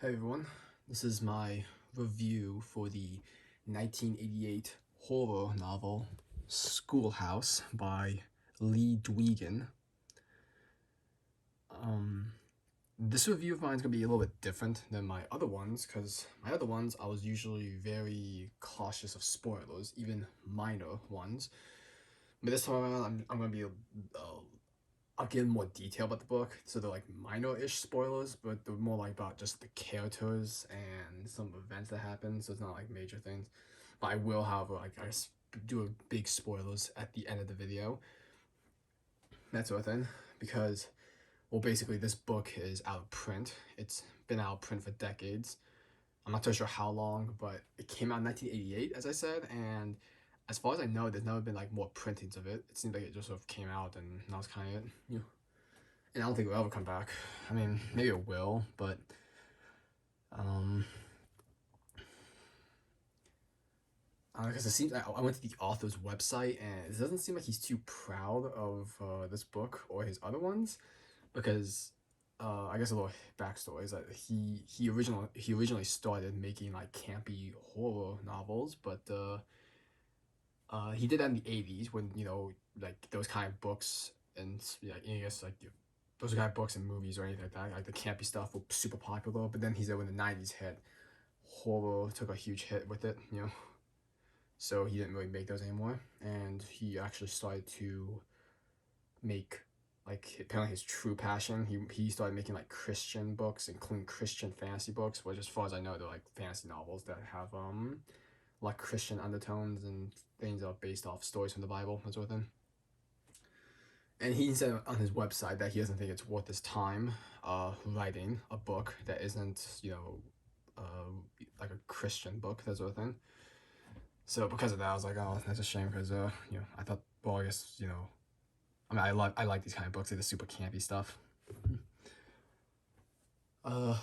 Hey everyone, this is my review for the 1988 horror novel Schoolhouse by Lee Duigon. Um, this review of mine is going to be a little bit different than my other ones because my other ones I was usually very cautious of spoilers, even minor ones. But this time around, I'm going to be I'll give more detail about the book, so they're like minor-ish spoilers, but they're more like about just the characters and some events that happen, so it's not like major things. But I will, however, like do a big spoilers at the end of the video, that sort of thing, because well, basically this book is out of print. It's been out of print for decades. I'm not too sure how long, but it came out in 1988, as I said, and as far as I know, there's never been like more printings of it. It seems like it just sort of came out, and that was kind of it. And I don't think it'll ever come back. I mean, maybe it will, but um, because it seems I went to the author's website and it doesn't seem like he's too proud of this book or his other ones, because I guess a little backstory is that he originally started making like campy horror novels, but he did that in the 80s when like those kind of books and yeah, I guess like those kind of books and movies or anything like that, like the campy stuff were super popular. But then he said when the 90s hit, horror took a huge hit with it. So he didn't really make those anymore, and he actually started to make like apparently his true passion. He started making like Christian books, including Christian fantasy books, which as far as I know, they're like fantasy novels that have like Christian undertones and things that are based off stories from the Bible, that sort of thing. And he said on his website that he doesn't think it's worth his time writing a book that isn't, like a Christian book, that sort of thing. So because of that, I was like, oh, that's a shame because, I thought, well, I guess, I mean, I like these kind of books, like the super campy stuff. Uh,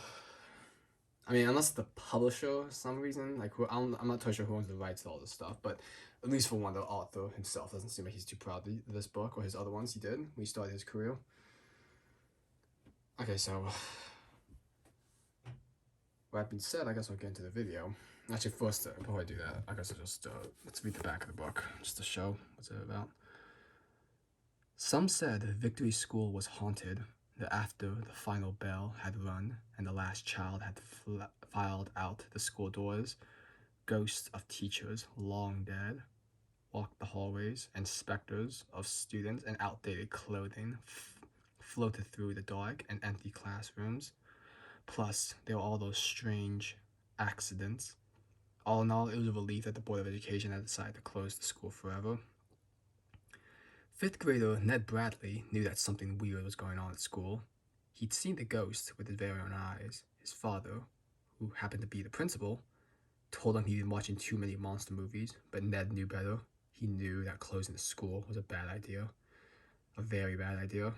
I mean, unless the publisher, for some reason, like I'm not totally sure who owns the rights to all this stuff, but at least for one, the author himself doesn't seem like he's too proud of this book or his other ones he did when he started his career. Okay, so with that being said, I guess I'll get into the video. Actually, first, before I do that, I guess I'll just let's read the back of the book just to show what's it about. Some said Victory School was haunted, that after the final bell had rung and the last child had filed out the school doors, ghosts of teachers long dead walked the hallways, and specters of students in outdated clothing floated through the dark and empty classrooms. Plus, there were all those strange accidents. All in all, it was a relief that the Board of Education had decided to close the school forever. Fifth grader Ned Bradley knew that something weird was going on at school. He'd seen the ghost with his very own eyes. His father, who happened to be the principal, told him he'd been watching too many monster movies, but Ned knew better. He knew that closing the school was a bad idea, a very bad idea,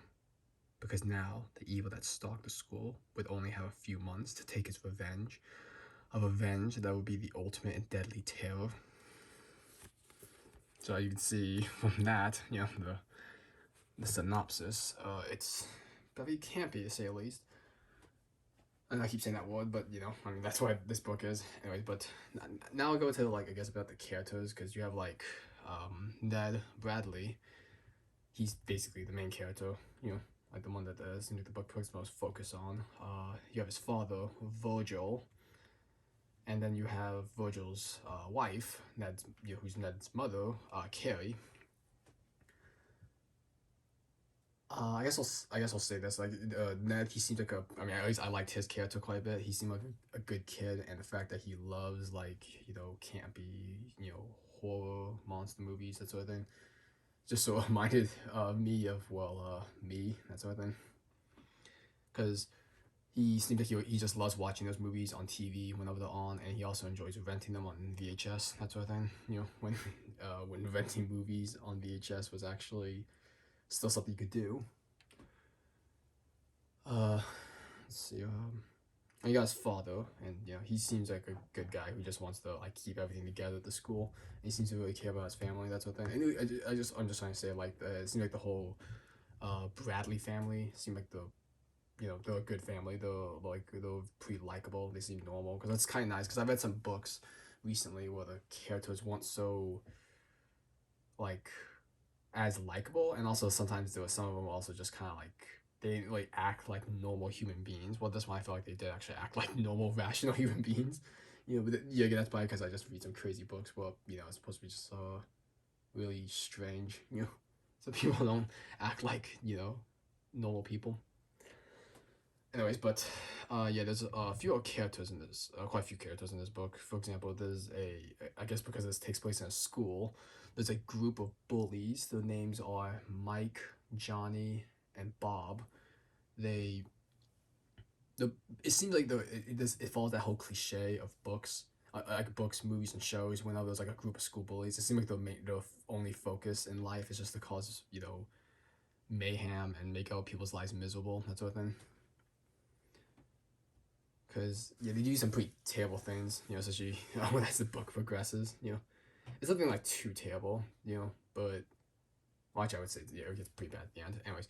because now the evil that stalked the school would only have a few months to take its revenge, a revenge that would be the ultimate in deadly terror. So you can see from that, the synopsis, it's very campy to say the least. And I keep saying that word, but I mean that's what this book is. Anyway, but now I'll go to like I guess about the characters, because you have like Ned Bradley. He's basically the main character, like the one that seems like the book puts most focus on. You have his father, Virgil, and then you have Virgil's wife, who's Ned's mother, Carrie. I guess I'll say this. Like Ned, he seems like I mean, at least I liked his character quite a bit. He seemed like a good kid, and the fact that he loves like campy horror monster movies, that sort of thing, just sort of reminded me of me, that sort of thing. Because he seems like he just loves watching those movies on TV whenever they're on, and he also enjoys renting them on VHS, that sort of thing. When renting movies on VHS was actually still something you could do. Uh, let's see. You got his father, and he seems like a good guy who just wants to like keep everything together at the school. And he seems to really care about his family, that sort of thing. And I'm just trying to say like it seems like the whole Bradley family seemed like the they're a good family. They're pretty likable. They seem normal because that's kind of nice. Because I've read some books recently where the characters weren't so like as likable, and also sometimes there were some of them also just kind of like they didn't really act like normal human beings. Well, that's why I feel like they did actually act like normal, rational human beings. But yeah, that's probably because I just read some crazy books. Well, it's supposed to be just really strange. So people don't act like normal people. Anyways, but yeah, there's a few characters in this, quite a few characters in this book. For example, there's I guess because this takes place in a school, there's a group of bullies. Their names are Mike, Johnny, and Bob. They, the it seems like it follows that whole cliche of books, like books, movies, and shows. Whenever there's like a group of school bullies, it seems like their only focus in life is just to cause mayhem and make other people's lives miserable, that sort of thing. Because yeah, they do some pretty terrible things, especially when as the book progresses. It's nothing like too terrible, but well, actually I would say yeah, it gets pretty bad at the end. Anyways,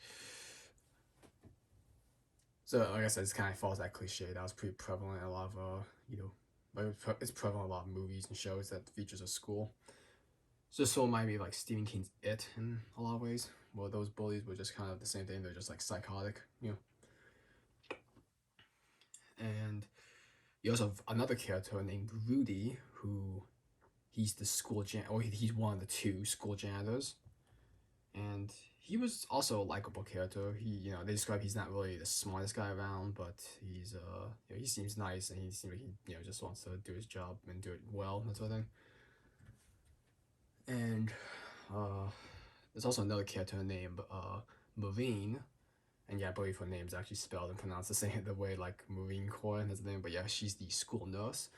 so like I said, it's kind of falls that cliche that was pretty prevalent in a lot of it's prevalent in a lot of movies and shows that features a school. So this might be like Stephen King's It in a lot of ways. Well, those bullies were just kind of the same thing. They're just like psychotic, And you also have another character named Rudy who he's the or he's one of the two school janitors, and he was also a likable character. They describe he's not really the smartest guy around, but he seems nice, and he seems like he just wants to do his job and do it well, that sort of thing. And there's also another character named Marine, and yeah, I believe her name's actually spelled and pronounced the same the way like Marine Corps and that's the name. But yeah, she's the school nurse.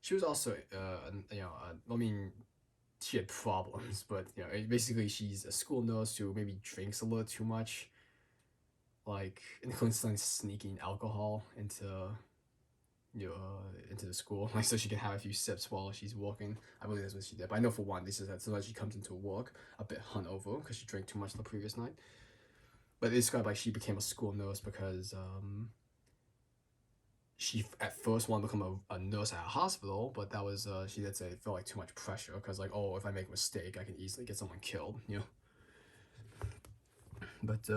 She was also I mean, she had problems, but basically she's a school nurse who maybe drinks a little too much, like and constantly sneaking alcohol into the school, like so she can have a few sips while she's walking. I believe that's what she did. But I know for one, this is that sometimes she comes into work a bit hungover because she drank too much the previous night. But they describe like she became a school nurse because she at first wanted to become a nurse at a hospital, but that was she did say it felt like too much pressure because like if I make a mistake I can easily get someone killed. But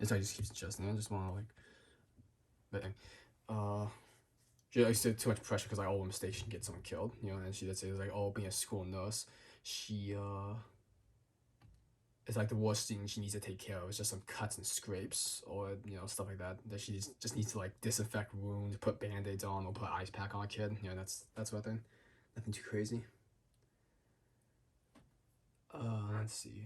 it's like just keeps adjusting. I just want to like, but she like said too much pressure because like a mistake she can get someone killed. And she did say it was like being a school nurse, she it's like the worst thing she needs to take care of is just some cuts and scrapes or stuff like that she just needs to like disinfect wounds, put band-aids on, or put ice pack on a kid. That's what I think. Nothing too crazy. Let's see.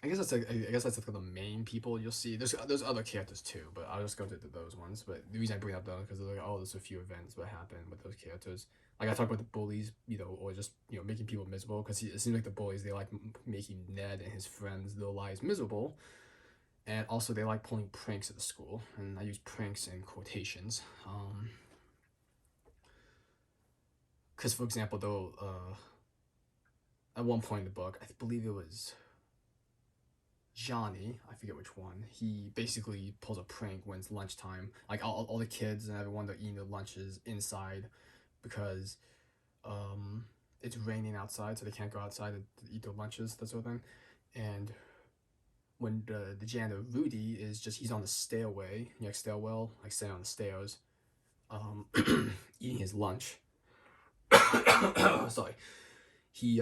I guess that's like the main people you'll see. There's other characters too, but I'll just go to those ones. But the reason I bring up those because they're like, there's a few events that happen with those characters. Like I talk about the bullies, or just making people miserable because it seems like the bullies they like making Ned and his friends their lives miserable, and also they like pulling pranks at the school. And I use pranks in quotations, because for example, though, at one point in the book, I believe it was Johnny, I forget which one, he basically pulls a prank when it's lunchtime. Like all the kids and everyone they're eating their lunches inside because it's raining outside, so they can't go outside to eat their lunches, that sort of thing. And when the janitor Rudy is just he's on the stairway, stairwell, like sitting on the stairs, eating his lunch. Sorry, he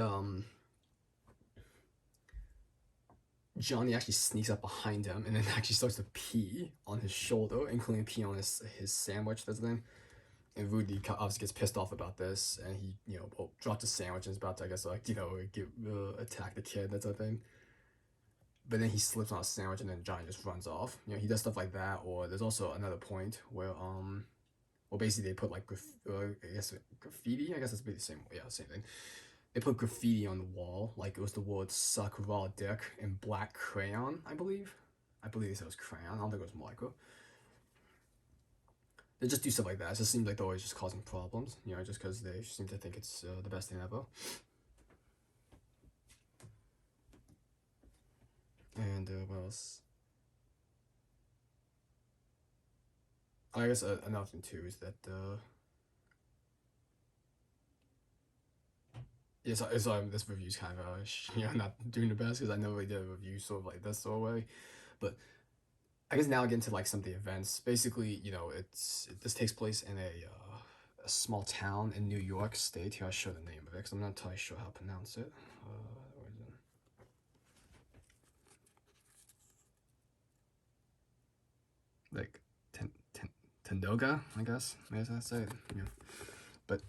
Johnny actually sneaks up behind him and then actually starts to pee on his shoulder, including pee on his sandwich. That's the thing. And Rudy obviously gets pissed off about this, and he drops the sandwich and is about to attack the kid. That's the thing. But then he slips on a sandwich, and then Johnny just runs off. He does stuff like that. Or there's also another point where well basically they put like I guess graffiti. I guess that's the same. Yeah, same thing. They put graffiti on the wall, like it was the word "suck raw dick" in black crayon, I believe. I believe they said it was crayon. I don't think it was marker. They just do stuff like that. It just seems like they're always just causing problems, just because they seem to think it's the best thing ever. And what else? I guess another thing too is that yes, this review's kind of not doing the best because I never really did a review sort of like this sort of way, but I guess now I get into like some of the events. Basically, this takes place in a small town in New York State. Here, I'll show the name of it because I'm not entirely sure how to pronounce it. Where is it? Like Tendoga, I guess. Maybe that's how I say it. Yeah. But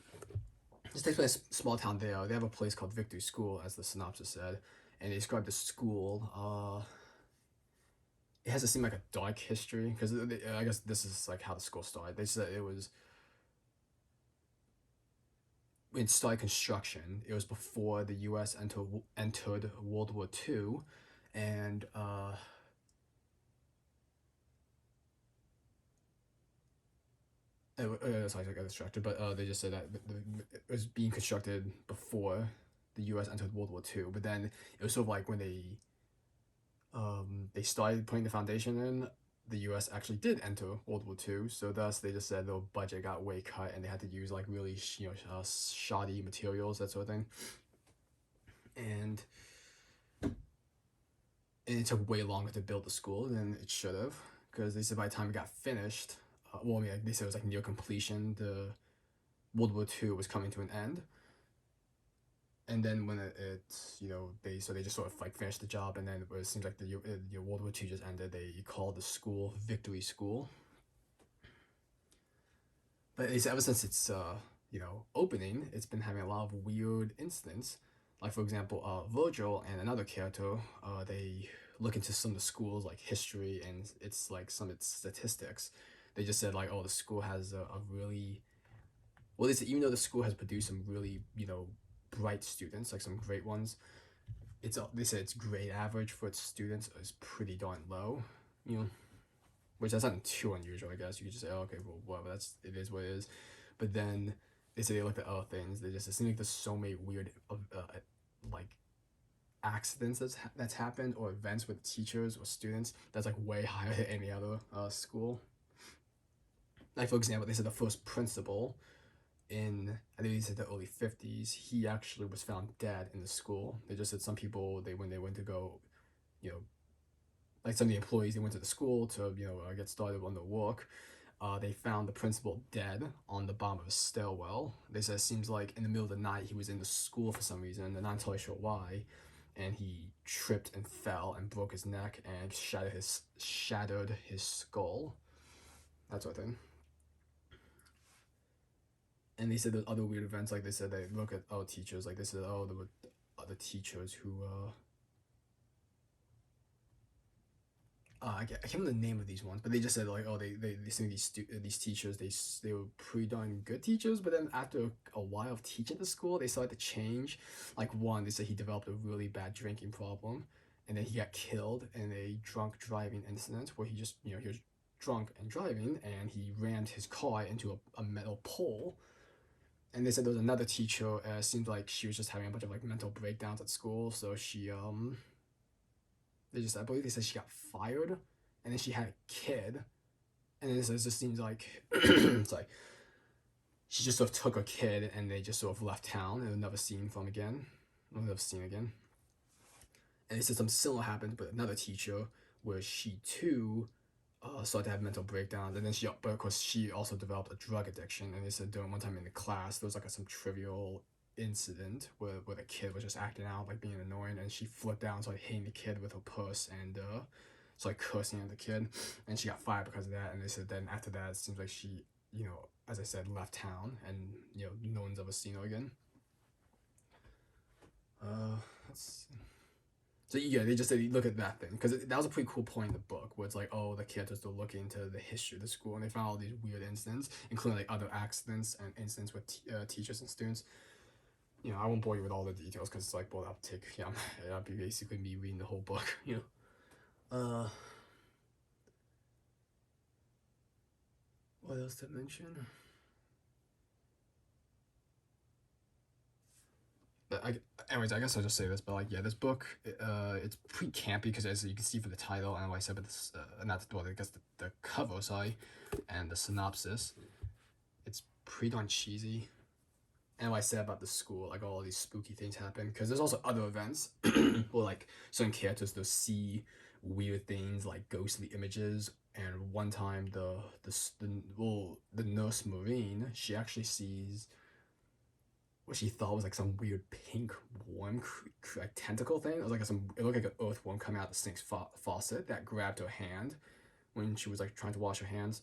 this takes place in a small town there. They have a place called Victory School, as the synopsis said, and they described the school. It has to seem like a dark history because I guess this is like how the school started. They said it was it started construction. It was before the U.S. entered World War II, and sorry, I got distracted. But they just said that it was being constructed before the U.S. entered World War II. But then it was sort of like when they started putting the foundation in. The U.S. actually did enter World War II, so thus they just said the budget got way cut and they had to use like really shoddy materials, that sort of thing, and it took way longer to build the school than it should have because they said by the time it got finished, well, I mean, like, they said it was like near completion. The World War II was coming to an end, and then when they just sort of like finished the job, and then it seems like the World War II just ended. They called the school Victory School, but it's ever since its opening, it's been having a lot of weird incidents. Like for example, Virgil and another character, they look into some of the school's like history and it's like some of its statistics. They just said like, oh, the school has a really well. They said even though the school has produced some really bright students, like some great ones, they said its grade average for its students is pretty darn low. You know, which that's not too unusual, I guess. You could just say, oh, okay, well, whatever, it is what it is. But then they say they looked at other things. They just it seems like there's so many weird like accidents that's happened or events with teachers or students that's like way higher than any other school. Like for example, they said the first principal in I think they said the early 50s, he actually was found dead in the school. They just said some people when they went to go, you know, like some of the employees they went to the school to get started on the work. They found the principal dead on the bottom of a stairwell. They said it seems like in the middle of the night he was in the school for some reason. They're not entirely sure why, and he tripped and fell and broke his neck and shattered his skull. That sort of thing. And they said there's other weird events. Like they said they look at teachers. Like they said, oh, there were other teachers who I can't remember the name of these ones, but they just said like, oh, they think these teachers they were pretty darn good teachers, but then after a while of teaching the school, they started to change. Like one, they said he developed a really bad drinking problem, and then he got killed in a drunk driving incident where he just he was drunk and driving, and he rammed his car into a metal pole. And they said there was another teacher. Seemed like she was just having a bunch of like mental breakdowns at school, so I believe they said she got fired, and then she had a kid, and then it just seems like it's like she just sort of took a kid and they just sort of left town and never seen from again, never seen again. And they said something similar happened with another teacher where she too started to have mental breakdowns, and then but of course she also developed a drug addiction. And they said during one time in the class there was like some trivial incident where the kid was just acting out, like being annoying, and she flipped out and started hitting the kid with her purse and started cursing at the kid, and she got fired because of that. And they said then after that it seems like she, as I said, left town, and no one's ever seen her again. That's So yeah, they just said look at that thing because that was a pretty cool point in the book where it's like, oh, the characters are looking into the history of the school and they found all these weird incidents, including like other accidents and incidents with teachers and students. I won't bore you with all the details because it's like, well, that'll take that'll be basically me reading the whole book. What else to mention? Anyways, I guess I'll just say this, but like, yeah, this book, it's pretty campy because as you can see from the title and what I said, but this, not well, I guess the cover, sorry, and the synopsis, it's pretty darn cheesy. And what I said about the school, like all these spooky things happen, because there's also other events where like certain characters they'll see weird things like ghostly images. And one time the nurse Marine, she actually sees what she thought was like some weird pink worm like tentacle thing. It was like it looked like an earthworm coming out of the sink's faucet that grabbed her hand when she was like trying to wash her hands.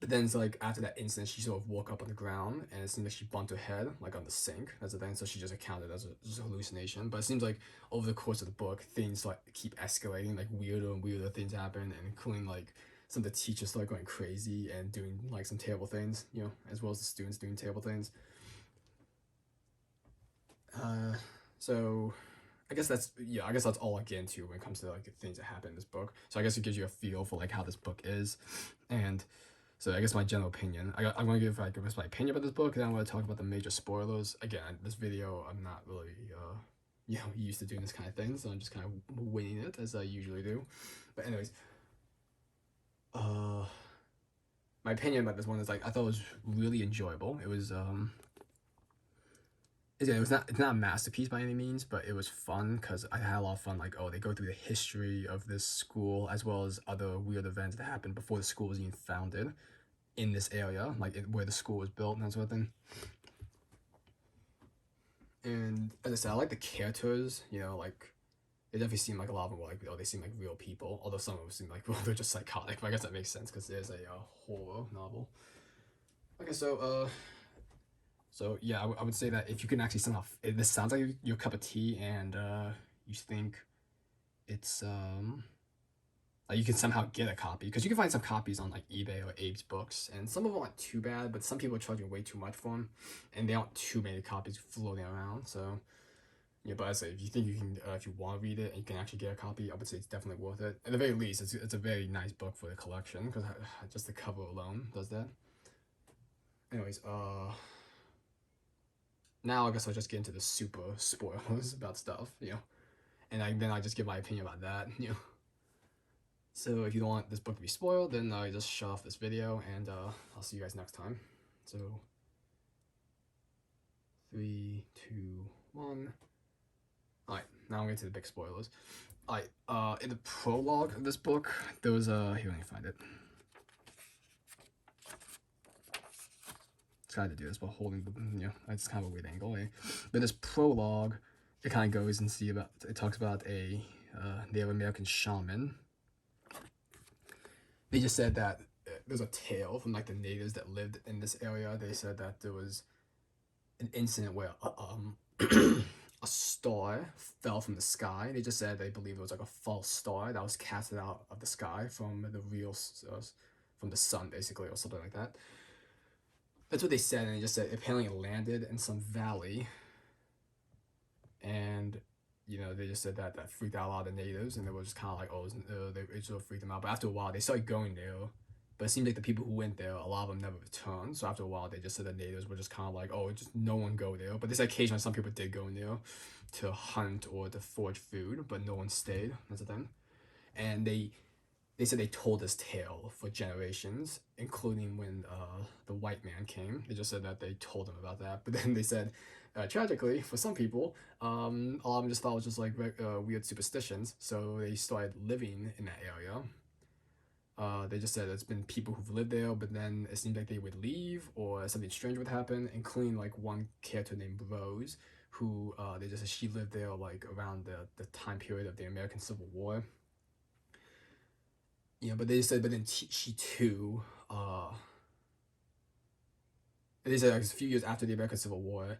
But then it's like after that incident, she sort of woke up on the ground, and it seemed like she bumped her head like on the sink. That's the thing. So she just accounted as just a hallucination. But it seems like over the course of the book, things like keep escalating. Like weirder and weirder things happen, and including like some of the teachers start going crazy and doing like some terrible things. You know, as well as the students doing terrible things. So I guess that's I guess that's all I get into when it comes to like the things that happen in this book. So I guess it gives you a feel for like how this book is, and so I guess my general opinion. I'm gonna give like my opinion about this book, and then I'm gonna talk about the major spoilers. Again, this video I'm not really used to doing this kind of thing, so I'm just kind of winging it as I usually do. But anyways, my opinion about this one is like I thought it was really enjoyable. It was it's not a masterpiece by any means, but it was fun because I had a lot of fun. Like, oh, they go through the history of this school as well as other weird events that happened before the school was even founded in this area, like where the school was built and that sort of thing. And as I said, I like the characters. You know, like they definitely seem like a lot of them were like they seem like real people. Although some of them seem like they're just psychotic. But I guess that makes sense because there's a horror novel. Okay, so yeah, I would say that if you can actually somehow, this sounds like your cup of tea, and you think it's like you can somehow get a copy because you can find some copies on like eBay or Abe's Books, and some of them aren't too bad, but some people are charging way too much for them, and there aren't too many copies floating around. So yeah, but I say if you think you can, if you want to read it and you can actually get a copy, I would say it's definitely worth it. At the very least, it's a very nice book for the collection because just the cover alone does that. Anyways, now I guess I'll just get into the super spoilers about stuff, and then I just give my opinion about that. So if you don't want this book to be spoiled, then just shut off this video, and I'll see you guys next time. So 3, 2, 1. All right, now I'm getting to the big spoilers. All right, in the prologue of this book, there was here, let me find it. Tried to do this while holding the, it's kind of a weird angle, eh? But this prologue, it kind of goes and it talks about a Native American shaman. They just said that there's a tale from like the natives that lived in this area. They said that there was an incident where a star fell from the sky. They just said they believe it was like a false star that was casted out of the sky from the real from the sun, basically, or something like that. That's what they said, and they just said apparently it landed in some valley, and they just said that freaked out a lot of the natives, and they were just kind of like, oh, it sort of freaked them out. But after a while, they started going there, but it seemed like the people who went there, a lot of them never returned. So after a while, they just said the natives were just kind of like, oh, just no one go there. But they said occasionally some people did go in there to hunt or to forage food, but no one stayed. That's the thing, and they said they told this tale for generations, including when the white man came. They just said that they told them about that. But then they said, tragically, for some people, a lot of them just thought it was just like weird superstitions. So they started living in that area. They just said it's been people who've lived there, but then it seemed like they would leave or something strange would happen, including like one character named Rose, who they just said she lived there like around the time period of the American Civil War. But they said, but then she too, they said like a few years after the American Civil War,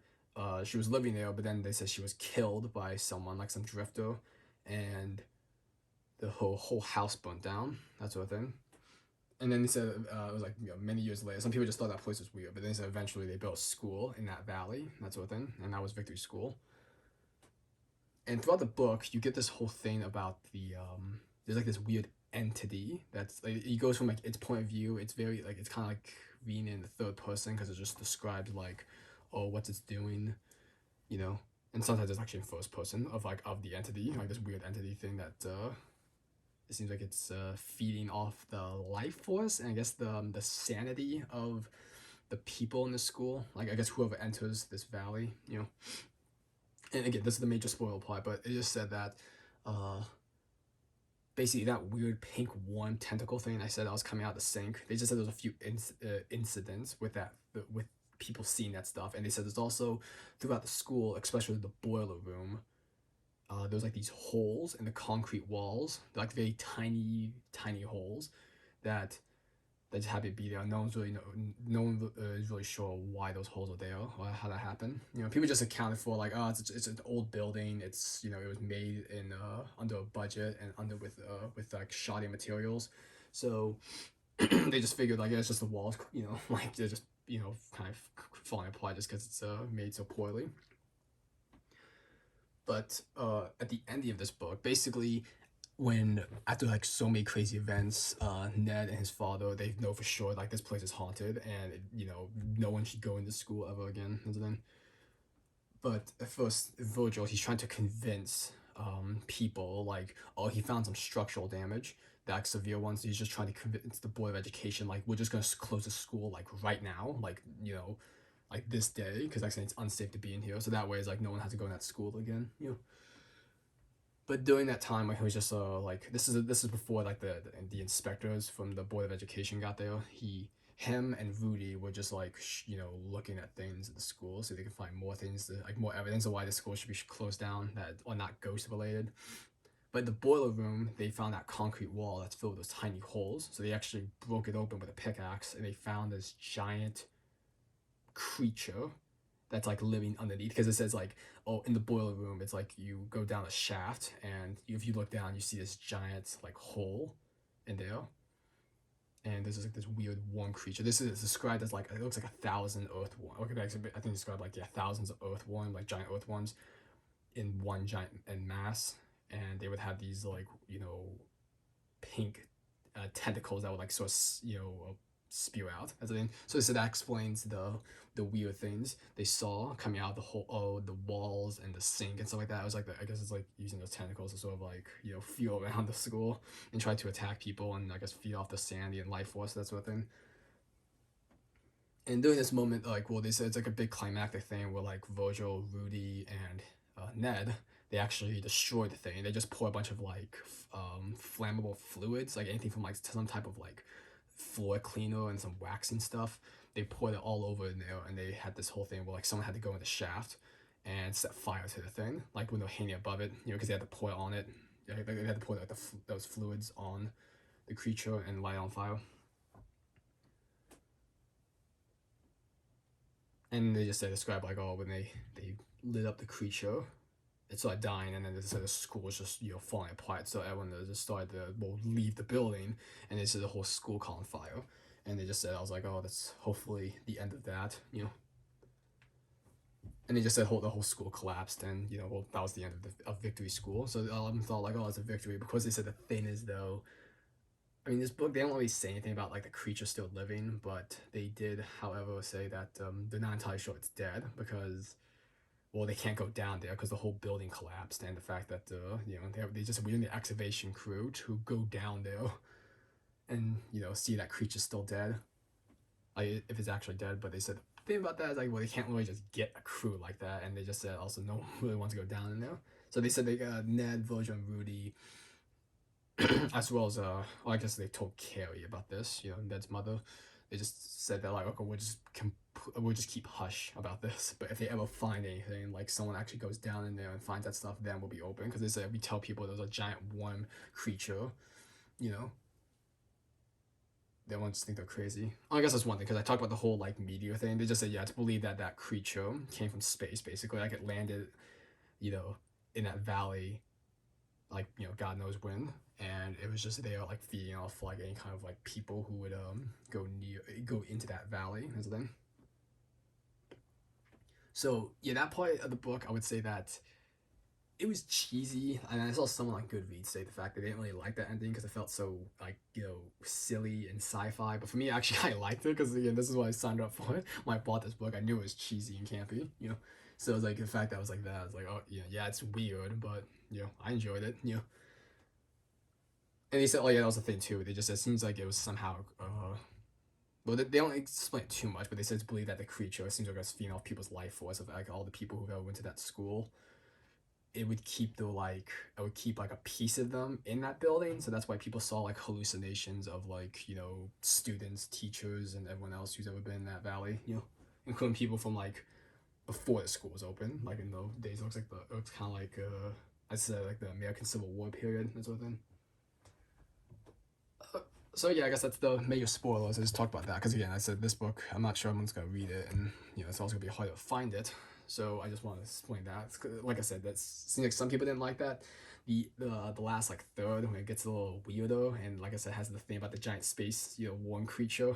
she was living there, but then they said she was killed by someone, like some drifter, and the whole house burnt down, that sort of thing. And then they said it was like many years later. Some people just thought that place was weird, but then they said eventually they built a school in that valley, that sort of thing, and that was Victory School. And throughout the book, you get this whole thing about there's like this weird entity that's like it goes from like its point of view. It's very like it's kind of like reading in the third person because it just describes like, oh, what's it's doing, you know, and sometimes it's actually in first person of like of the entity, like this weird entity thing that it seems like it's feeding off the life force and I guess the sanity of the people in the school. Like I guess whoever enters this valley, you know. And again, this is the major spoiler part, but it just said that uh basically that weird pink worm tentacle thing I said that was coming out of the sink. They just said there's a few incidents with that with people seeing that stuff, and they said there's also throughout the school, especially the boiler room. There's like these holes in the concrete walls, like very tiny, tiny holes that just happen to be there. No one is really sure why those holes are there or how that happened. You know, people just accounted for like, oh, it's an old building. It's it was made in under a budget and under with like shoddy materials, so they just figured like it's just the walls. Like they're just kind of falling apart just because it's made so poorly. But at the end of this book, basically, when after like so many crazy events, Ned and his father they know for sure like this place is haunted, and no one should go into school ever again. And then, but at first, Virgil he's trying to convince people like, oh, he found some structural damage, that severe ones. So he's just trying to convince the Board of Education like we're just gonna close the school like right now, like like this day, because like saying it's unsafe to be in here. So that way, it's like no one has to go in that school again. But during that time, like, he was just like this is before like the inspectors from the Board of Education got there. Him and Rudy were just like looking at things at the school so they could find more things like more evidence of why the school should be closed down that are not ghost related. But in the boiler room, they found that concrete wall that's filled with those tiny holes. So they actually broke it open with a pickaxe and they found this giant creature that's like living underneath, because it says like, oh, in the boiler room it's like you go down a shaft and if you look down you see this giant like hole in there, and there's just like this weird worm creature. This is described as like it looks like 1,000 earthworm. Okay, I think it's described like thousands of earthworm, like giant earthworms in one giant in mass, and they would have these like pink tentacles that would like sort of spew out as a thing. So that explains the weird things they saw coming out of the whole the walls and the sink and stuff like that. It was like I guess it's like using those tentacles to sort of like feel around the school and try to attack people and I guess feed off the sandy and life force, that sort of thing. And during this moment, like, well, they said it's like a big climactic thing where like Virgil, Rudy, and Ned, they actually destroy the thing. They just pour a bunch of like flammable fluids, like anything from like some type of like floor cleaner and some waxing stuff. They poured it all over in there, and they had this whole thing where like someone had to go in the shaft and set fire to the thing, like when they're hanging above it, because they had to pour it on it. Yeah, they had to pour like those fluids on the creature and light it on fire. And they just describe like, oh, when they lit up the creature, it started dying, and then the school was just falling apart. So everyone just started to leave the building, and they said the whole school caught on fire. And they just said, I was like, oh, that's hopefully the end of that. And they just said the whole school collapsed, and well, that was the end of Victory School. So thought like, oh, it's a victory, because they said the thing is though. I mean, this book, they don't really say anything about like the creature still living, but they did, however, say that they're not entirely sure it's dead, because well, they can't go down there because the whole building collapsed, and the fact that they just we need the excavation crew to go down there and see that creature's still dead, like if it's actually dead. But they said the thing about that is like, well, they can't really just get a crew like that, and they just said also no one really wants to go down in there. So they said they got Ned, Virgil, and Rudy, as well as well, I guess they told Carrie about this, Ned's mother. They just said that like, okay, we'll just keep hush about this. But if they ever find anything, like someone actually goes down in there and finds that stuff, then we'll be open. Because they said we tell people there's a giant worm creature, you know, they won't just think they're crazy. I guess that's one thing, because I talked about the whole like meteor thing. They just said, yeah, it's believed that that creature came from space, basically. Like it landed, in that valley, like God knows when, and it was just there like feeding off like any kind of like people who would go into that valley as a thing. So yeah, that part of the book, I would say that it was cheesy, and I saw someone on Goodreads say the fact that they didn't really like that ending because it felt so like silly and sci-fi. But for me, actually, I liked it because again, this is what I signed up for. When I bought this book, I knew it was cheesy and campy. So it's like the fact that I was like that, I was like, oh yeah, it's weird, but I enjoyed it. And he said, oh yeah, that was the thing too. They just said it seems like it was somehow well, they don't explain too much, but they said to believe that the creature seems like it's feeding off people's life force of like all the people who ever went to that school. It would keep like a piece of them in that building, so that's why people saw like hallucinations of like students, teachers, and everyone else who's ever been in that valley. Including people from like before the school was open, like in the days. It looks like it's kind of like I said like the American Civil War period, that sort of thing. So yeah, I guess that's the major spoilers. I just talked about that because again, I said this book, I'm not sure everyone's gonna read it, and it's also gonna be hard to find it. So I just want to explain that. Like I said, that seems like some people didn't like that. The last like third when it gets a little weirder, and like I said, has the thing about the giant space worm creature.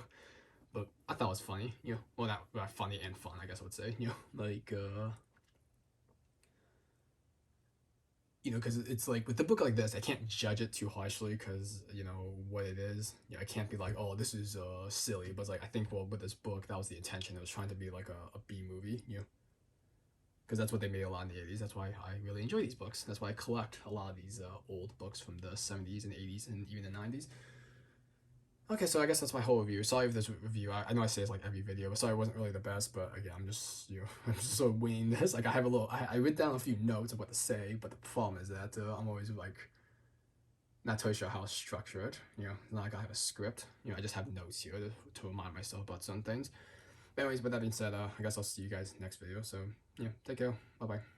But I thought it was funny. Well, not funny and fun, I guess I would say. Like because it's like with a book like this, I can't judge it too harshly because what it is. I can't be like, oh, this is silly. But it's like I think with this book, that was the intention. It was trying to be like a B movie, because that's what they made a lot in the 80s. That's why I really enjoy these books. That's why I collect a lot of these old books from the 70s and 80s and even the 90s. Okay, so I guess that's my whole review. Sorry if this review, I know I say it's like every video, but sorry it wasn't really the best, but again, I'm just, I'm just sort of winging this. Like, I have I wrote down a few notes of what to say, but the problem is that I'm always like, not totally sure how to structure it. Not like I have a script. I just have notes here to remind myself about some things. But anyways, with that being said, I guess I'll see you guys next video. So, yeah, take care. Bye bye.